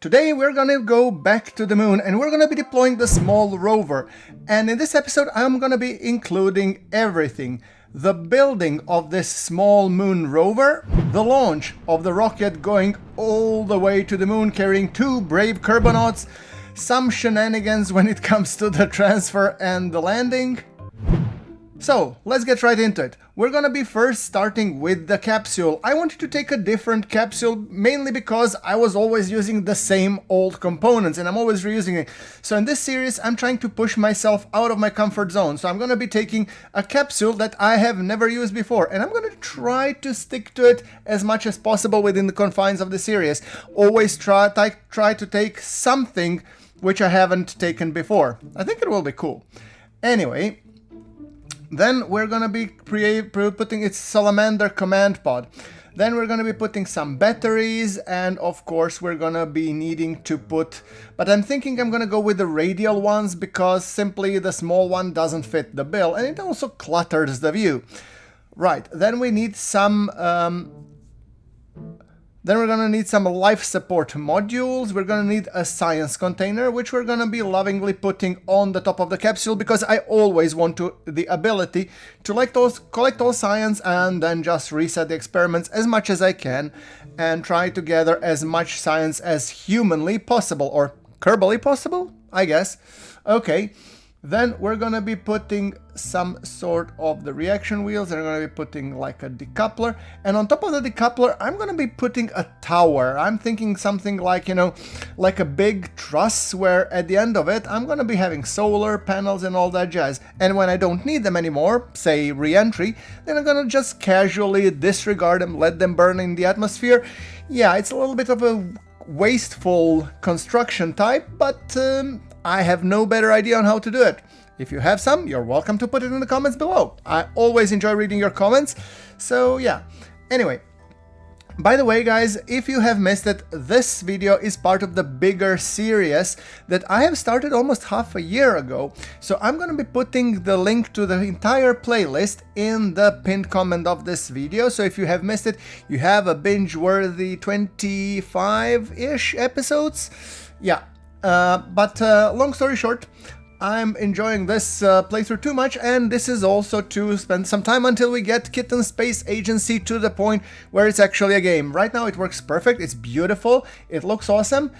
Today we're gonna go back to the moon and we're gonna be deploying the small rover. And in this episode I'm gonna be including everything. The building of this small moon rover, the launch of the rocket going all the way to the moon carrying 2 brave Kerbonauts, some shenanigans when it comes to the transfer and the landing. So, let's get right into it. We're gonna be first starting with the capsule. I wanted to take a different capsule, mainly because I was always using the same old components and I'm always reusing it. So in this series, I'm trying to push myself out of my comfort zone. So I'm gonna be taking a capsule that I have never used before and I'm gonna try to stick to it as much as possible within the confines of the series. Always try to take something which I haven't taken before. I think it will be cool. Anyway, then we're gonna be putting its salamander command pod. Then we're gonna be putting some batteries, and of course we're gonna be needing to put, but I'm thinking I'm gonna go with the radial ones because simply the small one doesn't fit the bill and it also clutters the view. Right, then we need some then we're gonna need some life support modules. We're gonna need a science container, which we're gonna be lovingly putting on the top of the capsule because I always want the ability to collect all science and then just reset the experiments as much as I can and try to gather as much science as humanly possible, or Kerbally possible, I guess. Okay. Then we're gonna be putting some sort of the reaction wheels, and I'm gonna be putting like a decoupler, and on top of the decoupler I'm gonna be putting a tower. I'm thinking something like, you know, like a big truss where at the end of it I'm gonna be having solar panels and all that jazz, and when I don't need them anymore, say re-entry, then I'm gonna just casually disregard them, let them burn in the atmosphere. Yeah, it's a little bit of a wasteful construction type, but I have no better idea on how to do it. If you have some, you're welcome to put it in the comments below. I always enjoy reading your comments, so yeah. Anyway, by the way guys, if you have missed it, this video is part of the bigger series that I have started almost half a year ago. So I'm gonna be putting the link to the entire playlist in the pinned comment of this video. So if you have missed it, you have a binge-worthy 25-ish episodes. Yeah. But long story short, I'm enjoying this playthrough too much, and this is also to spend some time until we get Kitten Space Agency to the point where it's actually a game. Right now it works perfect, it's beautiful, it looks awesome,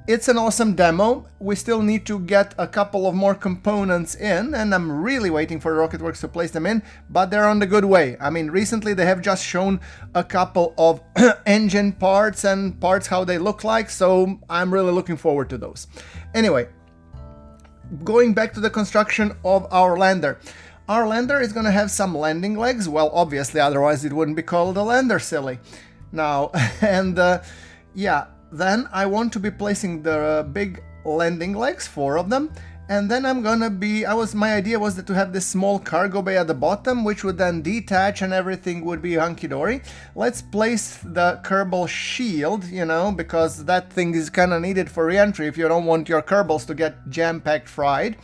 it's an awesome demo. We still need to get a couple of more components in, and I'm really waiting for RocketWorks to place them in, but they're on the good way. I mean, recently they have just shown a couple of engine parts and parts how they look like, so I'm really looking forward to those. Anyway, going back to the construction of our lander. Our lander is going to have some landing legs, well obviously, otherwise it wouldn't be called a lander, silly. Now, and yeah, then I want to be placing the big landing legs, 4 of them, and then I'm gonna be, my idea was that to have this small cargo bay at the bottom, which would then detach and everything would be hunky-dory. Let's place the Kerbal shield, you know, because that thing is kinda needed for re-entry if you don't want your Kerbals to get jam-packed fried.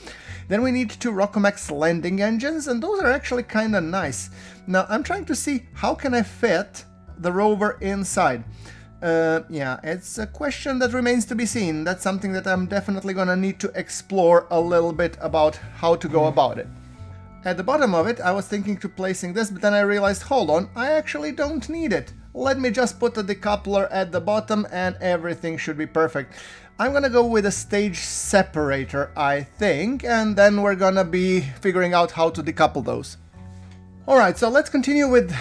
Then we need 2 Rockomax landing engines, and those are actually kinda nice. Now I'm trying to see how can I fit the rover inside. Yeah, it's a question that remains to be seen. That's something that I'm definitely gonna need to explore a little bit about how to go about it. At the bottom of it, I was thinking to placing this, but then I realized, hold on, I actually don't need it. Let me just put the decoupler at the bottom and everything should be perfect. I'm gonna go with a stage separator, I think, and then we're gonna be figuring out how to decouple those. Alright, so let's continue with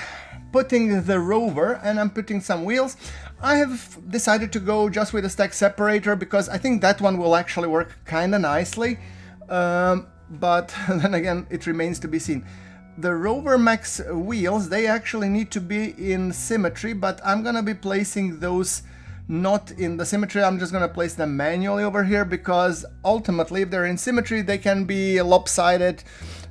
putting the rover, and I'm putting some wheels. I have decided to go just with a stack separator because I think that one will actually work kinda nicely, but then again it remains to be seen. The Rover Max wheels, they actually need to be in symmetry, but I'm gonna be placing those not in the symmetry. I'm just gonna place them manually over here because ultimately if they're in symmetry they can be lopsided,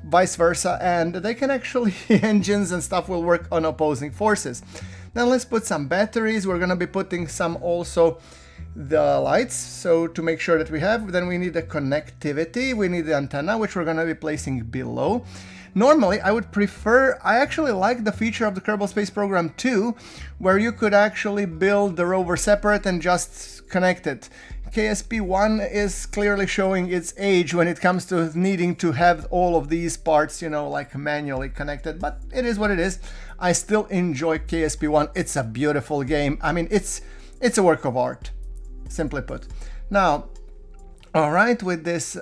vice versa, and they can actually engines and stuff will work on opposing forces. Now let's put some batteries. We're gonna be putting some also the lights, so to make sure that we have. Then we need the connectivity, we need the antenna, which we're gonna be placing below. Normally, I would prefer, I actually like the feature of the Kerbal Space Program 2, where you could actually build the rover separate and just connect it. KSP 1 is clearly showing its age when it comes to needing to have all of these parts, you know, like manually connected, but it is what it is. I still enjoy KSP 1. It's a beautiful game. I mean, it's a work of art, simply put. Now, all right, with this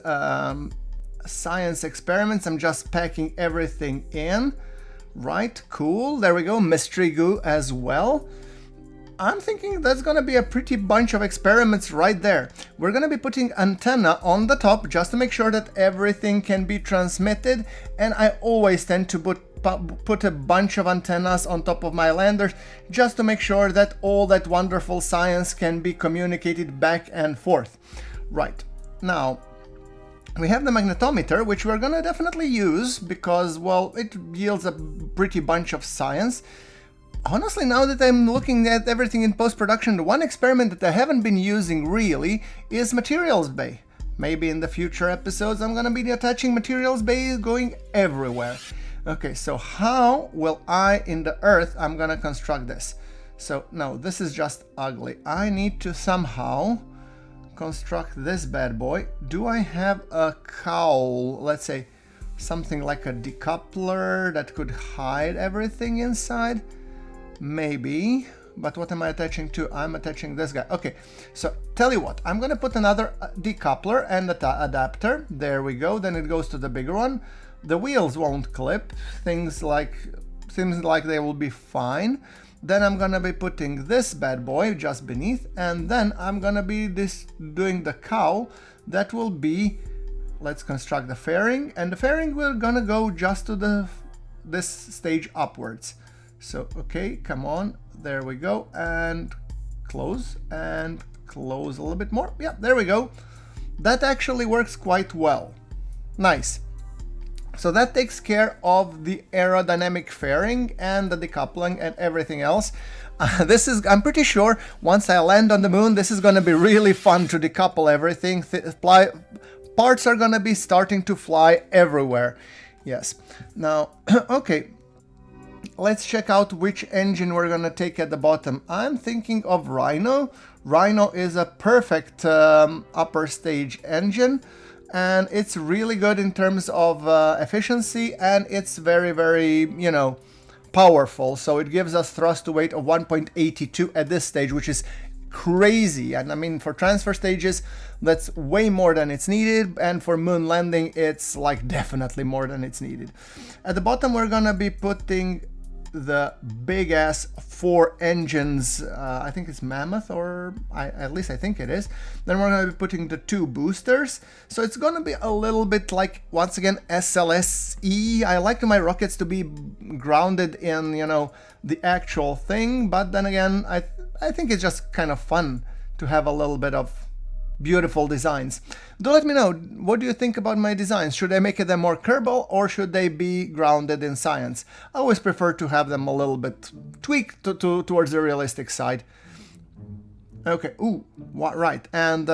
science experiments, I'm just packing everything in. Right, cool. There we go. Mystery goo as well. I'm thinking that's gonna be a pretty bunch of experiments right there. We're gonna be putting antenna on the top just to make sure that everything can be transmitted, and I always tend to put a bunch of antennas on top of my landers just to make sure that all that wonderful science can be communicated back and forth. Right, now we have the magnetometer, which we're gonna definitely use because, well, it yields a pretty bunch of science. Honestly, now that I'm looking at everything in post-production, the one experiment that I haven't been using really is materials bay. Maybe in the future episodes I'm gonna be attaching materials bay going everywhere. Okay, so how will I, in the earth, I'm gonna construct this? So, no, this is just ugly. I need to somehow construct this bad boy. Do I have a cowl, let's say something like a decoupler that could hide everything inside? Maybe, but what am I attaching to? I'm attaching this guy. Okay, so tell you what, I'm gonna put another decoupler and adapter. There we go, then it goes to the bigger one. The wheels won't clip, seems like they will be fine. Then I'm gonna be putting this bad boy just beneath, and then I'm gonna be doing the cowl that will be, let's construct the fairing, and the fairing will gonna go just to this stage upwards. So, okay, come on, there we go, and close a little bit more. Yeah, there we go. That actually works quite well. Nice. So that takes care of the aerodynamic fairing and the decoupling and everything else. I'm pretty sure once I land on the moon, this is gonna be really fun to decouple everything. Parts are gonna be starting to fly everywhere. Yes. Now, okay. Let's check out which engine we're gonna take at the bottom. I'm thinking of Rhino. Rhino is a perfect upper stage engine, and it's really good in terms of efficiency, and it's very, very, you know, powerful. So it gives us thrust to weight of 1.82 at this stage, which is crazy. And I mean, for transfer stages, that's way more than it's needed, and for moon landing, it's like definitely more than it's needed. At the bottom, we're gonna be putting the big ass 4 engines. I think it's Mammoth, or at least I think it is. Then we're going to be putting the 2 boosters, so it's going to be a little bit like, once again, SLSE. I like my rockets to be grounded in, you know, the actual thing, but then again, I think it's just kind of fun to have a little bit of beautiful designs. Do let me know, what do you think about my designs? Should I make them more Kerbal, or should they be grounded in science? I always prefer to have them a little bit tweaked towards the realistic side. Okay, ooh, right, and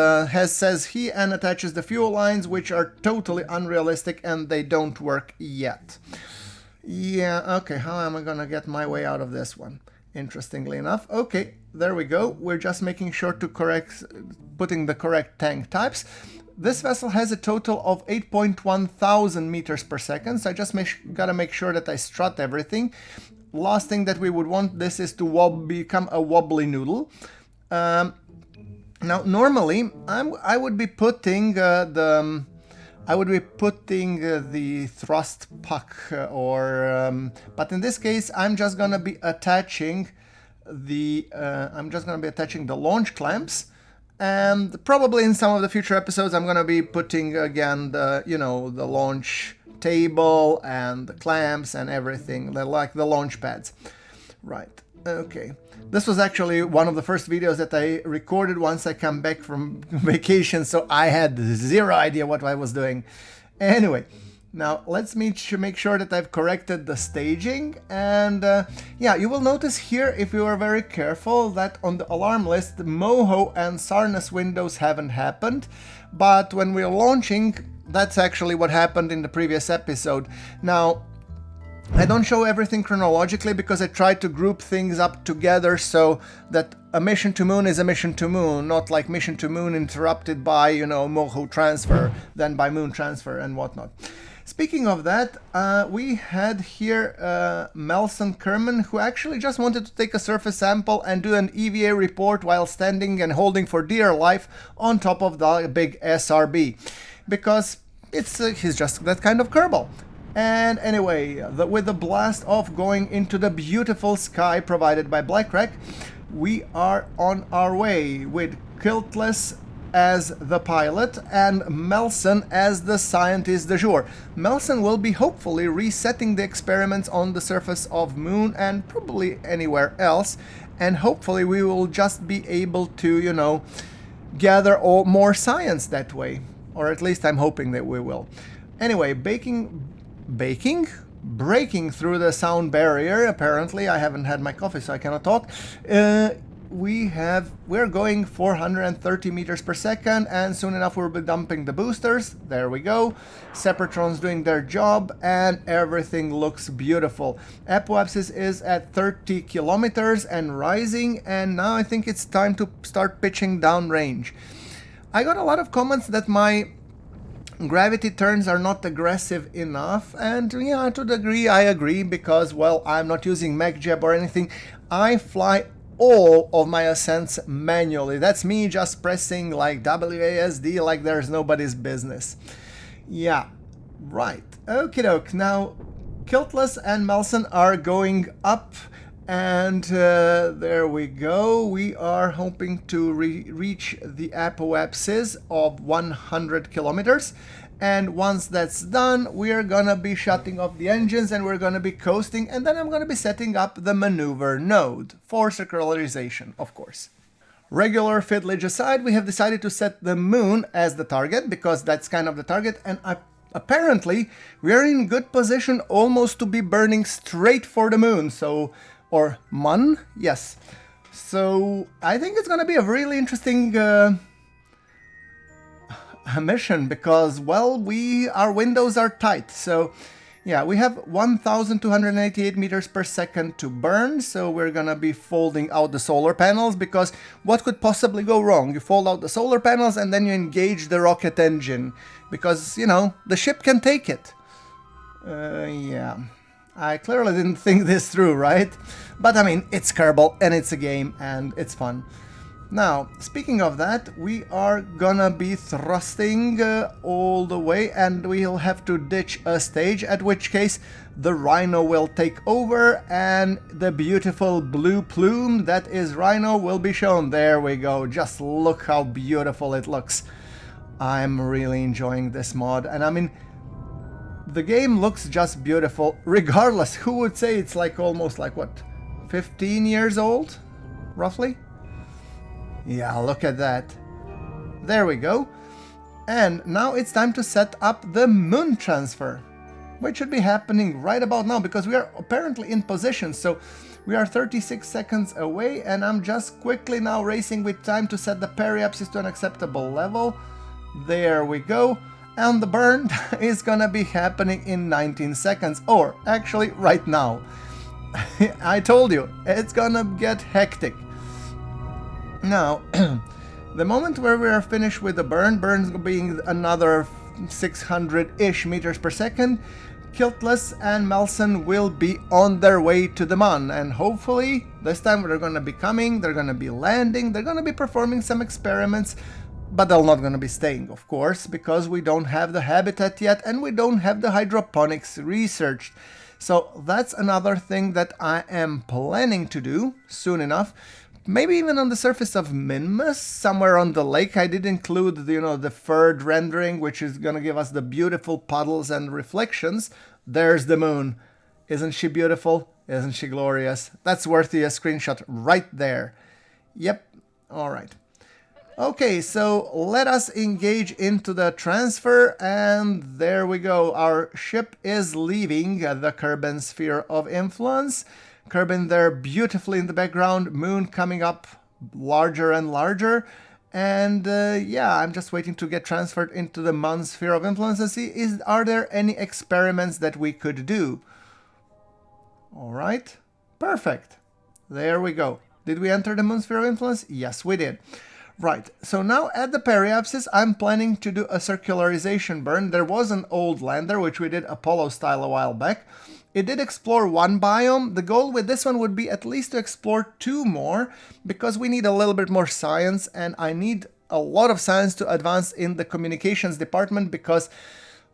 says he and attaches the fuel lines, which are totally unrealistic and they don't work yet. Yeah, okay, how am I gonna get my way out of this one? Interestingly enough. Okay, there we go. We're just making sure to putting the correct tank types. This vessel has a total of 8.1 thousand meters per second, so I just gotta make sure that I strut everything. Last thing that we would want this is to become a wobbly noodle. Now, normally, I would be putting the thrust puck, but in this case, I'm just gonna be attaching the launch clamps, and probably in some of the future episodes, I'm gonna be putting again the launch table and the clamps and everything, like the launch pads. Right. Okay. This was actually one of the first videos that I recorded once I come back from vacation, so I had zero idea what I was doing. Anyway, now let's make sure that I've corrected the staging, and yeah, you will notice here, if you are very careful, that on the alarm list, the Moho and Sarnas windows haven't happened, but when we're launching, that's actually what happened in the previous episode. Now, I don't show everything chronologically because I try to group things up together so that a mission to Moon is a mission to Moon, not like mission to Moon interrupted by, you know, Moho transfer, then by Moon transfer and whatnot. Speaking of that, we had here Melson Kerman, who actually just wanted to take a surface sample and do an EVA report while standing and holding for dear life on top of the big SRB, because he's just that kind of Kerbal. And anyway, with the blast off going into the beautiful sky provided by Blackwreck, we are on our way with Kiltless as the pilot and Melson as the scientist du jour. Melson will be hopefully resetting the experiments on the surface of Moon and probably anywhere else, and hopefully we will just be able to, you know, gather more science that way. Or at least I'm hoping that we will. Anyway, breaking through the sound barrier. Apparently I haven't had my coffee, so I cannot talk. We're going 430 meters per second, and soon enough we'll be dumping the boosters. There we go. Separatrons doing their job, and everything looks beautiful. Apoapsis is at 30 kilometers and rising, and now I think it's time to start pitching downrange. I got a lot of comments that my gravity turns are not aggressive enough, and yeah, to a degree I agree, because, well, I'm not using MacJeb or anything. I fly all of my ascents manually. That's me just pressing like WASD like there's nobody's business. Yeah, right. Okie doke. Now, Kiltless and Melson are going up, and there we go. We are hoping to reach the apoapsis of 100 kilometers. And once that's done, we're gonna be shutting off the engines and we're gonna be coasting, and then I'm gonna be setting up the maneuver node for circularization, of course. Regular fiddlage aside, we have decided to set the Moon as the target, because that's kind of the target, and apparently we're in good position almost to be burning straight for the Moon, so, or Mun, yes. So I think it's gonna be a really interesting mission, because, well, our windows are tight. So yeah, we have 1288 meters per second to burn, so we're gonna be folding out the solar panels, because what could possibly go wrong? You fold out the solar panels and then you engage the rocket engine, because, you know, the ship can take it. Yeah, I clearly didn't think this through, right? But I mean, it's Kerbal and it's a game and it's fun. Now, speaking of that, we are gonna be thrusting all the way, and we'll have to ditch a stage, at which case the Rhino will take over and the beautiful blue plume that is Rhino will be shown. There we go. Just look how beautiful it looks. I'm really enjoying this mod, and I mean, the game looks just beautiful regardless. Who would say it's like almost like, what, 15 years old, roughly? Yeah, look at that. There we go. And now it's time to set up the Moon transfer, which should be happening right about now, because we are apparently in position. So we are 36 seconds away, and I'm just quickly now racing with time to set the periapsis to an acceptable level. There we go. And the burn is gonna be happening in 19 seconds, or actually right now. I told you, it's gonna get hectic. Now, the moment where we are finished with the burns being another 600-ish meters per second, Kiltless and Melson will be on their way to the Mun, and hopefully this time they're going to be coming, they're going to be landing, they're going to be performing some experiments, but they're not going to be staying, of course, because we don't have the habitat yet and we don't have the hydroponics researched. So that's another thing that I am planning to do soon enough. Maybe even on the surface of Minmus, somewhere on the lake. I did include, you know, the third rendering, which is going to give us the beautiful puddles and reflections. There's the Moon. Isn't she beautiful? Isn't she glorious? That's worthy a screenshot right there. Yep. All right. Okay, so let us engage into the transfer, and there we go. Our ship is leaving the Kerbin sphere of influence. Kerbin there beautifully in the background, Moon coming up larger and larger, and yeah, I'm just waiting to get transferred into the Mun sphere of influence and see, are there any experiments that we could do? All right, perfect. There we go. Did we enter the moon sphere of influence? Yes, we did. Right, so now at the periapsis, I'm planning to do a circularization burn. There was an old lander, which we did Apollo style a while back. It did explore one biome. The goal with this one would be at least to explore 2 more, because we need a little bit more science, and I need a lot of science to advance in the communications department, because,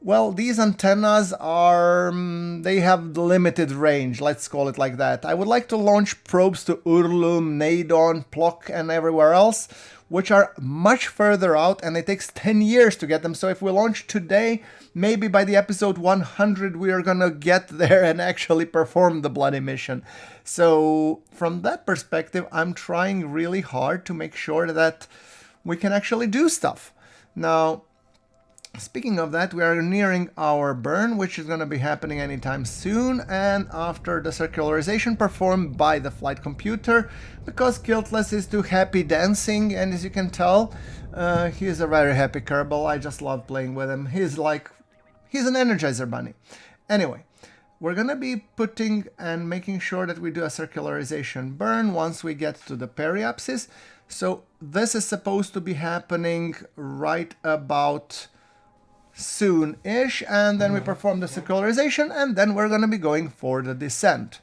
well, these antennas are, they have limited range, let's call it like that. I would like to launch probes to Urlum, Nadon, Plock, and everywhere else, which are much further out, and it takes 10 years to get them. So if we launch today, maybe by the episode 100 we are gonna get there and actually perform the bloody mission. So from that perspective, I'm trying really hard to make sure that we can actually do stuff. Now, speaking of that, we are nearing our burn, which is going to be happening anytime soon, and after the circularization performed by the flight computer, because Kiltless is too happy dancing, and as you can tell, he is a very happy Kerbal. I just love playing with him. He's an Energizer bunny. Anyway, we're going to be putting and making sure that we do a circularization burn once we get to the periapsis. So this is supposed to be happening right about soon-ish, and then we perform the circularization, and then we're going to be going for the descent.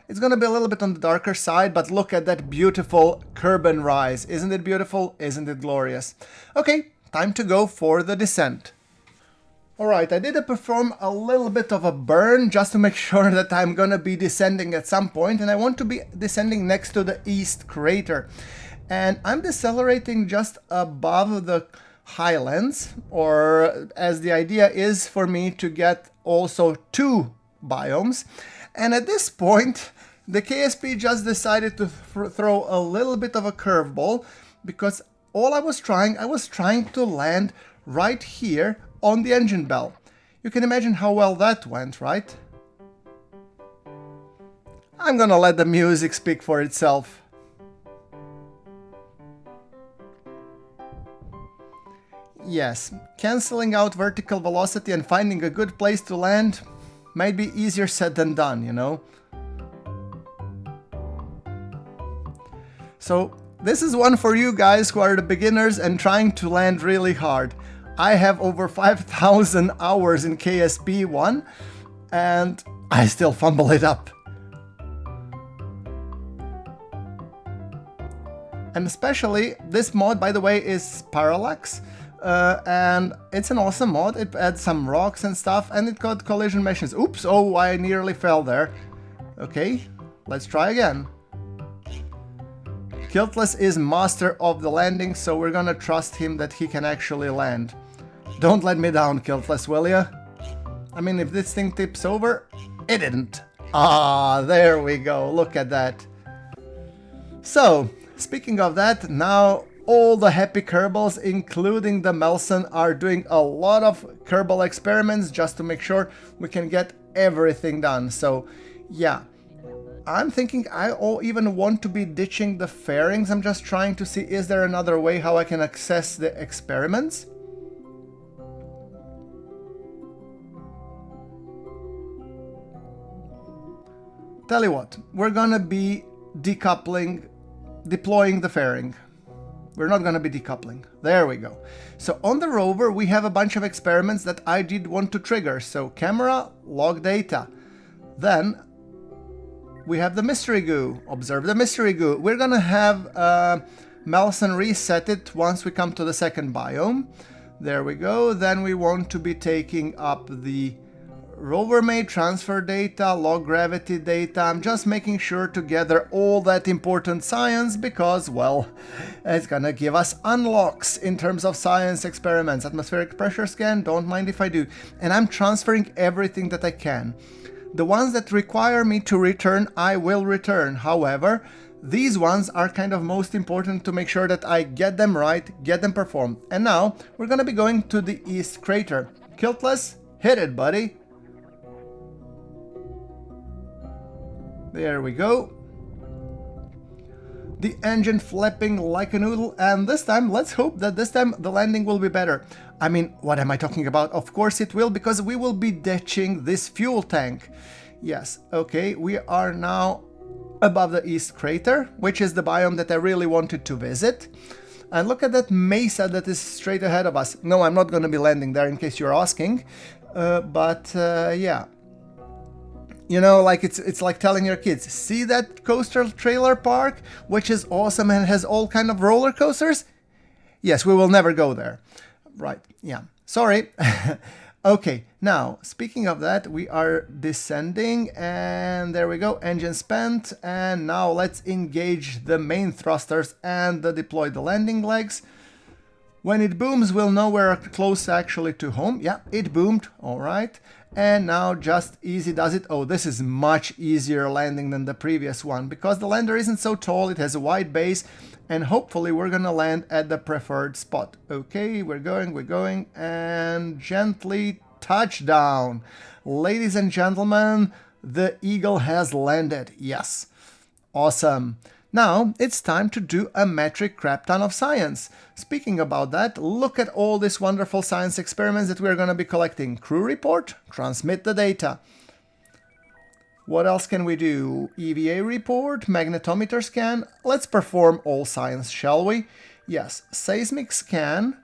It's going to be a little bit on the darker side, but look at that beautiful Kerbin rise. Isn't it beautiful? Isn't it glorious? Okay, time to go for the descent. Alright, I did perform a little bit of a burn just to make sure that I'm going to be descending at some point, and I want to be descending next to the east crater. And I'm decelerating just above the highlands, or as the idea is for me to get also 2 biomes. And at this point, the KSP just decided to throw a little bit of a curveball, because all I was trying to land right here on the engine bell. You can imagine how well that went, right? I'm gonna let the music speak for itself. Yes, cancelling out vertical velocity and finding a good place to land might be easier said than done, you know? So this is one for you guys who are the beginners and trying to land really hard. I have over 5,000 hours in KSP 1 and I still fumble it up. And especially this mod, by the way, is Parallax. And it's an awesome mod. It adds some rocks and stuff, and it got collision meshes. Oops, oh, I nearly fell there. Okay, let's try again. Kiltless is master of the landing, so we're gonna trust him that he can actually land. Don't let me down, Kiltless, will ya? I mean, if this thing tips over, it didn't. Ah, there we go, look at that. So, speaking of that, now all the happy Kerbals, including the Melson, are doing a lot of Kerbal experiments just to make sure we can get everything done. So, yeah. I'm thinking I even want to be ditching the fairings. I'm just trying to see, is there another way how I can access the experiments? Tell you what, we're gonna be deploying the fairing. We're not going to be decoupling. There we go. So on the rover, we have a bunch of experiments that I did want to trigger. So camera, log data. Then we have the mystery goo. Observe the mystery goo. We're going to have Melson reset it once we come to the second biome. There we go. Then we want to be taking up the rover made transfer data, log gravity data. I'm just making sure to gather all that important science because, well, it's gonna give us unlocks in terms of science experiments. Atmospheric pressure scan, don't mind if I do. And I'm transferring everything that I can. The ones that require me to return, I will return. However, these ones are kind of most important to make sure that I get them right, get them performed. And now we're gonna be going to the east crater. Kiltless, hit it, buddy. There we go. The engine flapping like a noodle, and this time, let's hope that this time the landing will be better. I mean, what am I talking about? Of course it will, because we will be ditching this fuel tank. Yes, okay, we are now above the East Crater, which is the biome that I really wanted to visit. And look at that mesa that is straight ahead of us. No, I'm not going to be landing there in case you're asking. Yeah. You know, like it's like telling your kids, see that coaster trailer park, which is awesome and has all kind of roller coasters? Yes, we will never go there. Right, yeah. Sorry. Okay, now, speaking of that, we are descending, and there we go, engine spent, and now let's engage the main thrusters and deploy the landing legs. When it booms, we'll know we're close actually to home. Yeah, it boomed, all right. And now just easy does it. Oh, this is much easier landing than the previous one, because the lander isn't so tall, it has a wide base, and hopefully we're gonna land at the preferred spot. Okay, we're going, and gently touchdown. Ladies and gentlemen, the Eagle has landed. Yes, awesome. Now it's time to do a metric crap ton of science. Speaking about that, look at all these wonderful science experiments that we're gonna be collecting. Crew report, transmit the data. What else can we do? EVA report, magnetometer scan. Let's perform all science, shall we? Yes, seismic scan,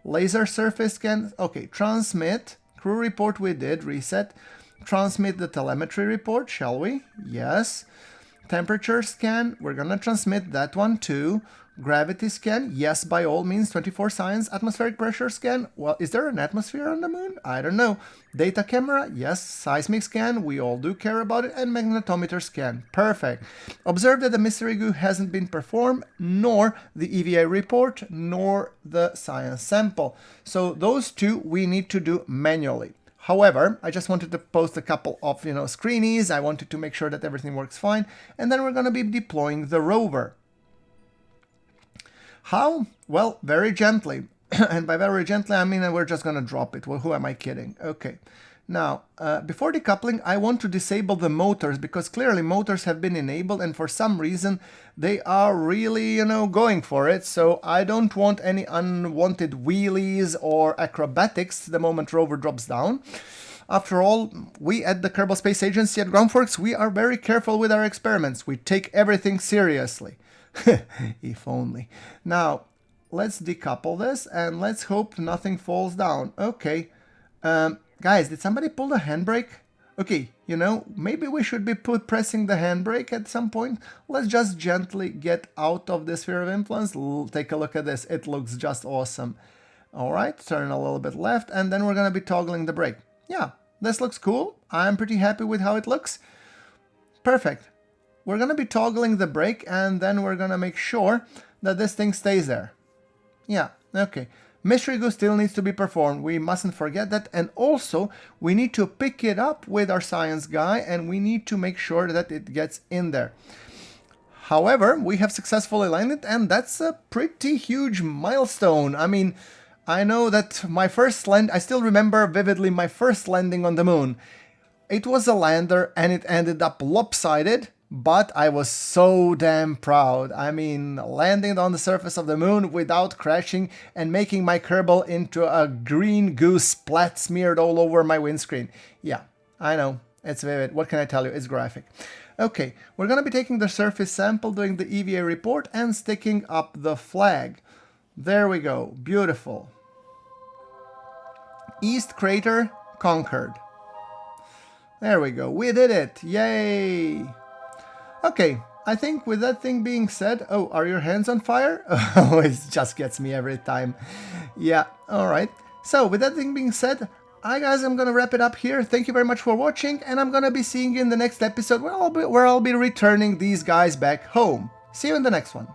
laser surface scan. Okay, transmit, crew report we did, reset. Transmit the telemetry report, shall we? Yes. Temperature scan, we're gonna transmit that one too. Gravity scan, yes, by all means, 24 science. Atmospheric pressure scan, well, is there an atmosphere on the moon? I don't know. Data camera, yes. Seismic scan, we all do care about it. And magnetometer scan, perfect. Observe that the mystery goo hasn't been performed, nor the EVA report, nor the science sample. So those two we need to do manually. However, I just wanted to post a couple of, screenies. I wanted to make sure that everything works fine. And then we're going to be deploying the rover. How? Well, very gently. And by very gently, I mean we're just going to drop it. Well, who am I kidding? Okay. Now, before decoupling, I want to disable the motors, because clearly motors have been enabled and for some reason they are really, going for it. So I don't want any unwanted wheelies or acrobatics the moment rover drops down. After all, we at the Kerbal Space Agency at GrunfWorks, we are very careful with our experiments. We take everything seriously. If only. Now, let's decouple this and let's hope nothing falls down. Okay. Guys, did somebody pull the handbrake? Okay, maybe we should be pressing the handbrake at some point. Let's just gently get out of the sphere of influence. Take a look at this. It looks just awesome. All right, turn a little bit left, and then we're going to be toggling the brake. Yeah, this looks cool. I'm pretty happy with how it looks. Perfect. We're going to be toggling the brake, and then we're going to make sure that this thing stays there. Yeah, okay. Mystery goo still needs to be performed. We mustn't forget that. And also, we need to pick it up with our science guy, and we need to make sure that it gets in there. However, we have successfully landed, and that's a pretty huge milestone. I mean, I know that my first land, I still remember vividly my first landing on the moon. It was a lander, and it ended up lopsided. But I was so damn proud. I mean, landing on the surface of the moon without crashing and making my Kerbal into a green goo splat smeared all over my windscreen. Yeah, I know, it's vivid. What can I tell you? It's graphic. Okay, we're gonna be taking the surface sample, doing the EVA report, and sticking up the flag. There we go, beautiful. East Crater conquered. There we go, we did it, yay! Okay, I think with that thing being said... Oh, are your hands on fire? Oh, it just gets me every time. Yeah, alright. So, with that thing being said, guys, I'm gonna wrap it up here. Thank you very much for watching, and I'm gonna be seeing you in the next episode where I'll be returning these guys back home. See you in the next one.